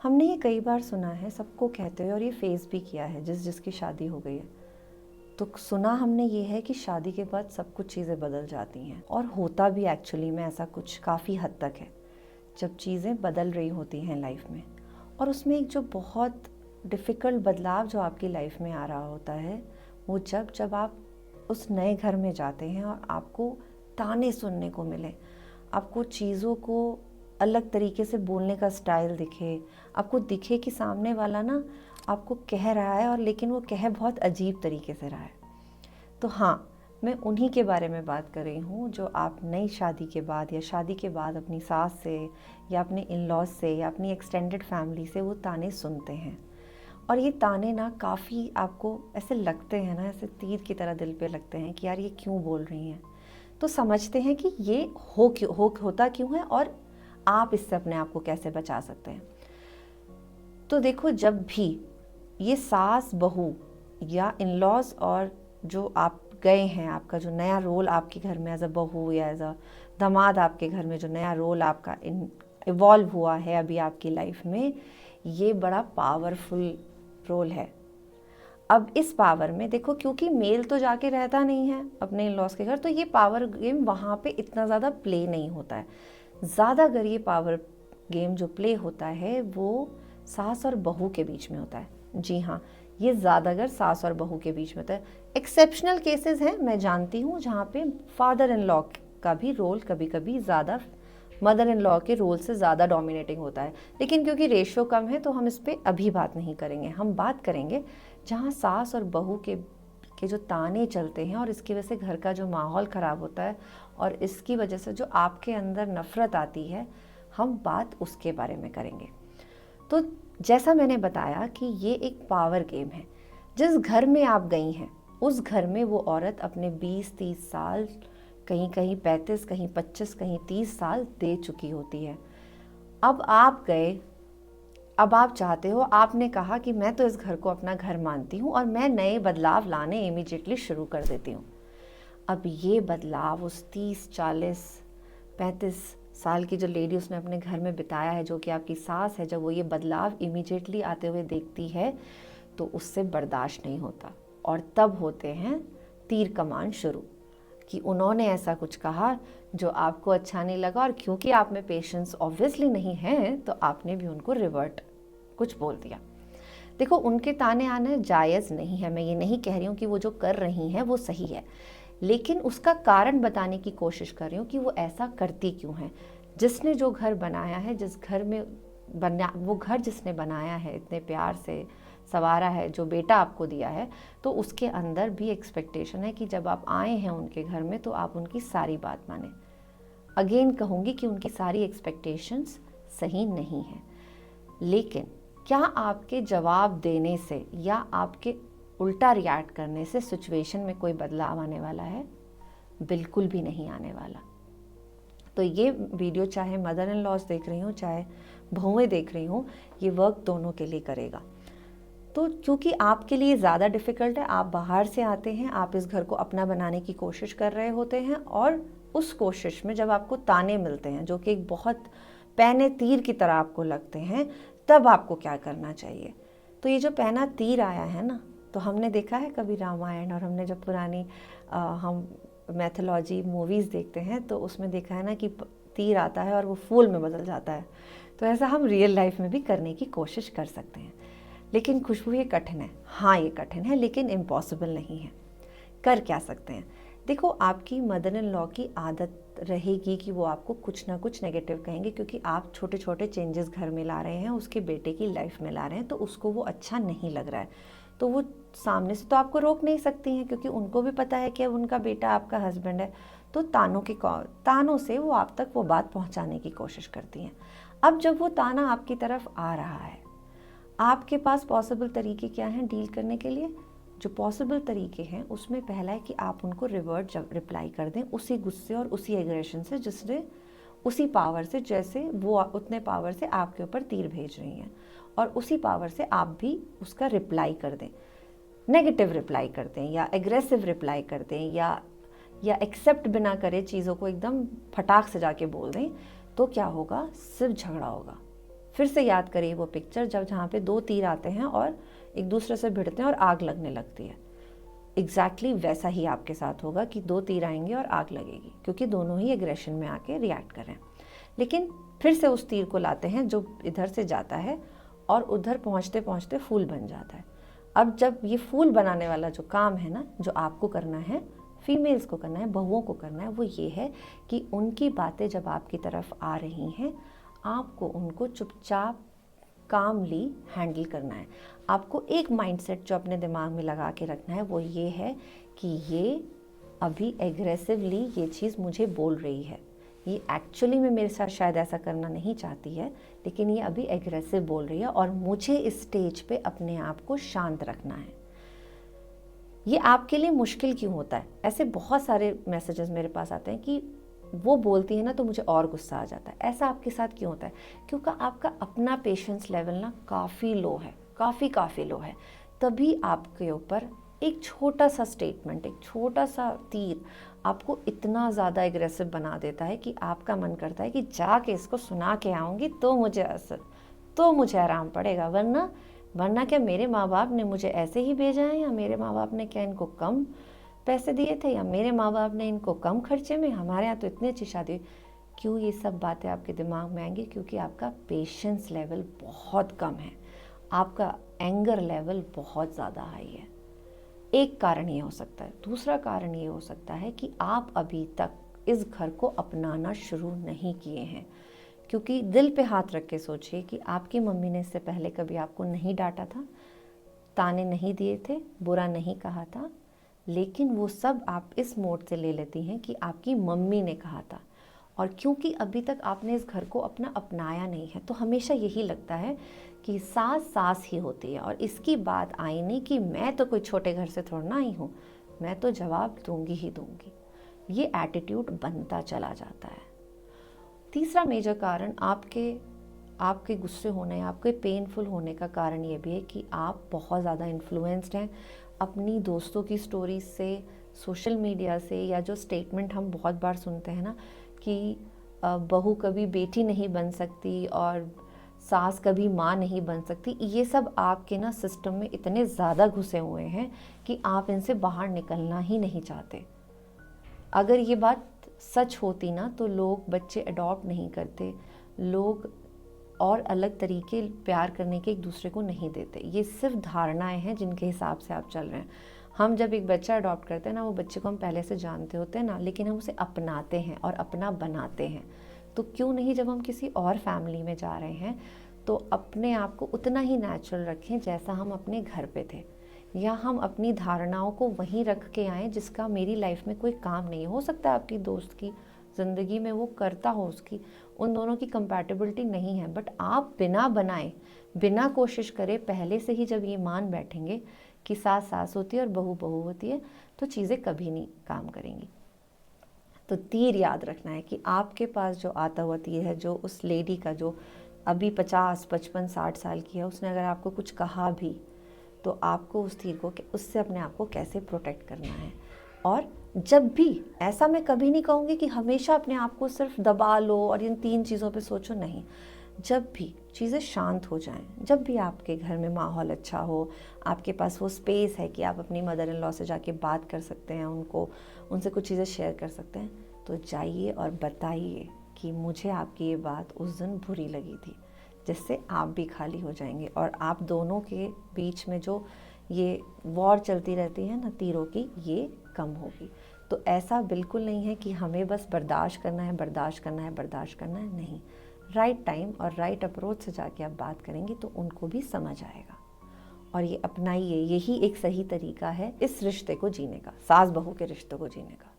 हमने ये कई बार सुना है, सबको कहते हुए, और ये फेस भी किया है जिसकी शादी हो गई है। तो सुना हमने ये है कि शादी के बाद सब कुछ चीज़ें बदल जाती हैं, और होता भी एक्चुअली में ऐसा कुछ काफ़ी हद तक है जब चीज़ें बदल रही होती हैं लाइफ में। और उसमें एक जो बहुत डिफ़िकल्ट बदलाव जो आपकी लाइफ में आ रहा होता है वो जब आप उस नए घर में जाते हैं और आपको ताने सुनने को मिले, आपको चीज़ों को अलग तरीके से बोलने का स्टाइल दिखे, आपको दिखे कि सामने वाला ना आपको कह रहा है और लेकिन वो कह बहुत अजीब तरीके से रहा है। तो हाँ, मैं उन्हीं के बारे में बात कर रही हूँ जो आप नई शादी के बाद या शादी के बाद अपनी सास से या अपने इन-लॉज से या अपनी एक्सटेंडेड फैमिली से वो ताने सुनते हैं। और ये ताने ना काफ़ी आपको ऐसे लगते हैं ना, ऐसे तीर की तरह दिल पे लगते हैं कि यार ये क्यों बोल रही हैं। तो समझते हैं कि ये होता क्यों है और आप इससे अपने आप को कैसे बचा सकते हैं। तो देखो, जब भी ये सास बहू या इन लॉज और जो आप गए हैं, आपका जो नया रोल आपके घर में एज अ बहू या एज अ दामाद, आपके घर में जो नया रोल आपका इवॉल्व हुआ है अभी आपकी लाइफ में, ये बड़ा पावरफुल रोल है। अब इस पावर में देखो, क्योंकि मेल तो जाके रहता नहीं है अपने इन लॉज के घर, तो ये पावर गेम वहाँ पे इतना ज़्यादा प्ले नहीं होता है। ज़्यादा अगर ये पावर गेम जो प्ले होता है वो सास और बहू के बीच में होता है। जी हाँ, ये ज़्यादातर सास और बहू के बीच में होता है। एक्सेप्शनल केसेस हैं, मैं जानती हूँ, जहाँ पे फादर इन लॉ का भी रोल कभी कभी ज़्यादा मदर इन लॉ के रोल से ज़्यादा डोमिनेटिंग होता है, लेकिन क्योंकि रेशियो कम है तो हम इस पर अभी बात नहीं करेंगे। हम बात करेंगे जहाँ सास और बहू के जो ताने चलते हैं और इसकी वजह से घर का जो माहौल ख़राब होता है और इसकी वजह से जो आपके अंदर नफ़रत आती है, हम बात उसके बारे में करेंगे। तो जैसा मैंने बताया कि ये एक पावर गेम है। जिस घर में आप गई हैं उस घर में वो औरत अपने 20-30 साल, कहीं कहीं 35, कहीं 25, कहीं 30 साल दे चुकी होती है। अब आप गए, अब आप चाहते हो, आपने कहा कि मैं तो इस घर को अपना घर मानती हूँ और मैं नए बदलाव लाने इमीडिएटली शुरू कर देती हूँ। अब ये बदलाव उस 30, 40, 35 साल की जो लेडी उसने अपने घर में बिताया है, जो कि आपकी सास है, जब वो ये बदलाव इमीडिएटली आते हुए देखती है तो उससे बर्दाश्त नहीं होता। और तब होते हैं तीर कमान शुरू, कि उन्होंने ऐसा कुछ कहा जो आपको अच्छा नहीं लगा, और क्योंकि आप में पेशेंस ऑब्वियसली नहीं है तो आपने भी उनको रिवर्ट कुछ बोल दिया। देखो, उनके ताने आना जायज़ नहीं है, मैं ये नहीं कह रही हूँ कि वो जो कर रही हैं वो सही है, लेकिन उसका कारण बताने की कोशिश कर रही हूँ कि वो ऐसा करती क्यों है। जिसने जो घर बनाया है, जिस घर में वो घर जिसने बनाया है, इतने प्यार से संवारा है, जो बेटा आपको दिया है, तो उसके अंदर भी एक्सपेक्टेशन है कि जब आप आए हैं उनके घर में तो आप उनकी सारी बात माने। अगेन कहूँगी कि उनकी सारी एक्सपेक्टेशंस सही नहीं है, लेकिन क्या आपके जवाब देने से या आपके उल्टा रिएक्ट करने से सिचुएशन में कोई बदलाव आने वाला है? बिल्कुल भी नहीं आने वाला। तो ये वीडियो चाहे मदर इन लॉज देख रही हूँ, चाहे बहुएं देख रही हूँ, ये वर्क दोनों के लिए करेगा। तो क्योंकि आपके लिए ज़्यादा डिफ़िकल्ट है, आप बाहर से आते हैं, आप इस घर को अपना बनाने की कोशिश कर रहे होते हैं, और उस कोशिश में जब आपको ताने मिलते हैं जो कि एक बहुत पैने तीर की तरह आपको लगते हैं, तब आपको क्या करना चाहिए? तो ये जो पैना तीर आया है ना, तो हमने देखा है कभी रामायण, और हमने जब पुरानी हम मैथोलॉजी मूवीज़ देखते हैं तो उसमें देखा है ना कि तीर आता है और वो फूल में बदल जाता है। तो ऐसा हम रियल लाइफ में भी करने की कोशिश कर सकते हैं। लेकिन खुशबू, ये कठिन है। हाँ, ये कठिन है, लेकिन इम्पॉसिबल नहीं है। कर क्या सकते हैं? देखो, आपकी मदर इन लॉ की आदत रहेगी कि वो आपको कुछ ना कुछ नेगेटिव कहेंगे, क्योंकि आप छोटे छोटे चेंजेस घर में ला रहे हैं, उसके बेटे की लाइफ में ला रहे हैं, तो उसको वो अच्छा नहीं लग रहा है। तो वो सामने से तो आपको रोक नहीं सकती हैं, क्योंकि उनको भी पता है कि अब उनका बेटा आपका हस्बैंड है। तो तानों से वो आप तक वो बात पहुंचाने की कोशिश करती हैं। अब जब वो ताना आपकी तरफ आ रहा है, आपके पास पॉसिबल तरीके क्या हैं डील करने के लिए? जो पॉसिबल तरीके हैं उसमें पहला है कि आप उनको रिप्लाई कर दें उसी गुस्से और उसी एग्रेशन से, जिसने उसी पावर से, जैसे वो उतने पावर से आपके ऊपर तीर भेज रही हैं, और उसी पावर से आप भी उसका रिप्लाई कर दें। नेगेटिव रिप्लाई कर दें या एग्रेसिव रिप्लाई कर दें, या एक्सेप्ट बिना करे चीज़ों को एकदम फटाक से जाके बोल दें, तो क्या होगा? सिर्फ झगड़ा होगा। फिर से याद करिए वो पिक्चर जब जहाँ पे 2 तीर आते हैं और एक दूसरे से भिड़ते हैं और आग लगने लगती है। एग्जैक्टली वैसा ही आपके साथ होगा कि 2 तीर आएंगे और आग लगेगी, क्योंकि दोनों ही एग्रेशन में आके रिएक्ट कर रहे हैं। लेकिन फिर से उस तीर को लाते हैं जो इधर से जाता है और उधर पहुँचते पहुँचते फूल बन जाता है। अब जब ये फूल बनाने वाला जो काम है ना, जो आपको करना है, फीमेल्स को करना है, बहुओं को करना है, वो ये है कि उनकी बातें जब आपकी तरफ आ रही हैं, आपको उनको चुपचाप कामली हैंडल करना है। आपको एक माइंडसेट जो अपने दिमाग में लगा के रखना है वो ये है कि ये अभी एग्रेसिवली ये चीज़ मुझे बोल रही है, ये एक्चुअली में मेरे साथ शायद ऐसा करना नहीं चाहती है, लेकिन ये अभी एग्रेसिव बोल रही है और मुझे इस स्टेज पे अपने आप को शांत रखना है। ये आपके लिए मुश्किल क्यों होता है? ऐसे बहुत सारे मैसेजेस मेरे पास आते हैं कि वो बोलती है ना तो मुझे और गुस्सा आ जाता है। ऐसा आपके साथ क्यों होता है? क्योंकि आपका अपना पेशेंस लेवल ना काफ़ी लो है, काफ़ी लो है। तभी आपके ऊपर एक छोटा सा स्टेटमेंट, एक छोटा सा तीर आपको इतना ज़्यादा एग्रेसिव बना देता है कि आपका मन करता है कि जाके इसको सुना के आऊँगी तो मुझे असर, तो मुझे आराम पड़ेगा, वरना क्या मेरे माँ बाप ने मुझे ऐसे ही भेजा है, या मेरे माँ बाप ने क्या इनको कम पैसे दिए थे, या मेरे माँ बाप ने इनको कम खर्चे में, हमारे यहाँ तो इतनी अच्छी शादी। क्यों ये सब बातें आपके दिमाग में आएंगी? क्योंकि आपका पेशेंस लेवल बहुत कम है, आपका एंगर लेवल बहुत ज़्यादा हाई है। एक कारण ये हो सकता है। दूसरा कारण ये हो सकता है कि आप अभी तक इस घर को अपनाना शुरू नहीं किए हैं। क्योंकि दिल पे हाथ रख के सोचिए कि आपकी मम्मी ने इससे पहले कभी आपको नहीं डांटा था, ताने नहीं दिए थे, बुरा नहीं कहा था, लेकिन वो सब आप इस मोड से ले लेती हैं कि आपकी मम्मी ने कहा था। और क्योंकि अभी तक आपने इस घर को अपना अपनाया नहीं है, तो हमेशा यही लगता है कि सास सास ही होती है। और इसकी बात आई नहीं कि मैं तो कोई छोटे घर से थोड़ा ना आई हूँ, मैं तो जवाब दूंगी ही दूंगी। ये एटीट्यूड बनता चला जाता है। तीसरा मेजर कारण आपके गुस्से होने, आपके पेनफुल होने का कारण ये भी है कि आप बहुत ज़्यादा इन्फ्लुएंस्ड हैं अपनी दोस्तों की स्टोरीज से, सोशल मीडिया से, या जो स्टेटमेंट हम बहुत बार सुनते हैं ना कि बहू कभी बेटी नहीं बन सकती और सास कभी माँ नहीं बन सकती। ये सब आपके ना सिस्टम में इतने ज़्यादा घुसे हुए हैं कि आप इनसे बाहर निकलना ही नहीं चाहते। अगर ये बात सच होती ना तो लोग बच्चे अडॉप्ट नहीं करते, लोग और अलग तरीके प्यार करने के एक दूसरे को नहीं देते। ये सिर्फ धारणाएं हैं जिनके हिसाब से आप चल रहे हैं। हम जब एक बच्चा अडॉप्ट करते हैं ना, वो बच्चे को हम पहले से जानते होते हैं ना, लेकिन हम उसे अपनाते हैं और अपना बनाते हैं। तो क्यों नहीं, जब हम किसी और फैमिली में जा रहे हैं तो अपने आप को उतना ही नेचुरल रखें जैसा हम अपने घर पे थे, या हम अपनी धारणाओं को वहीं रख के आएँ जिसका मेरी लाइफ में कोई काम नहीं हो सकता है, आपकी दोस्त की ज़िंदगी में वो करता हो, उसकी उन दोनों की कंपैटिबिलिटी नहीं है। बट आप बिना बनाए, बिना कोशिश करे पहले से ही जब ये मान बैठेंगे कि सास सास होती है और बहू बहू होती है, तो चीज़ें कभी नहीं काम करेंगी। तो तीर याद रखना है कि आपके पास जो आता हुआ तीर है, जो उस लेडी का जो अभी 50, 55, 60 साल की है, उसने अगर आपको कुछ कहा भी तो आपको उस तीर को, उससे अपने आप को कैसे प्रोटेक्ट करना है। और जब भी, ऐसा मैं कभी नहीं कहूँगी कि हमेशा अपने आप को सिर्फ दबा लो और इन 3 चीज़ों पे सोचो, नहीं। जब भी चीज़ें शांत हो जाएं, जब भी आपके घर में माहौल अच्छा हो, आपके पास वो स्पेस है कि आप अपनी मदर इन लॉ से जाके बात कर सकते हैं, उनसे कुछ चीज़ें शेयर कर सकते हैं, तो जाइए और बताइए कि मुझे आपकी ये बात उस दिन बुरी लगी थी, जिससे आप भी खाली हो जाएंगे और आप दोनों के बीच में जो ये वॉर चलती रहती है ना तीरों की, ये कम होगी। तो ऐसा बिल्कुल नहीं है कि हमें बस बर्दाश्त करना है, नहीं। राइट टाइम और राइट अप्रोच से जाके आप बात करेंगे तो उनको भी समझ आएगा। और ये अपनाइए, यही एक सही तरीका है इस रिश्ते को जीने का, सास बहू के रिश्ते को जीने का।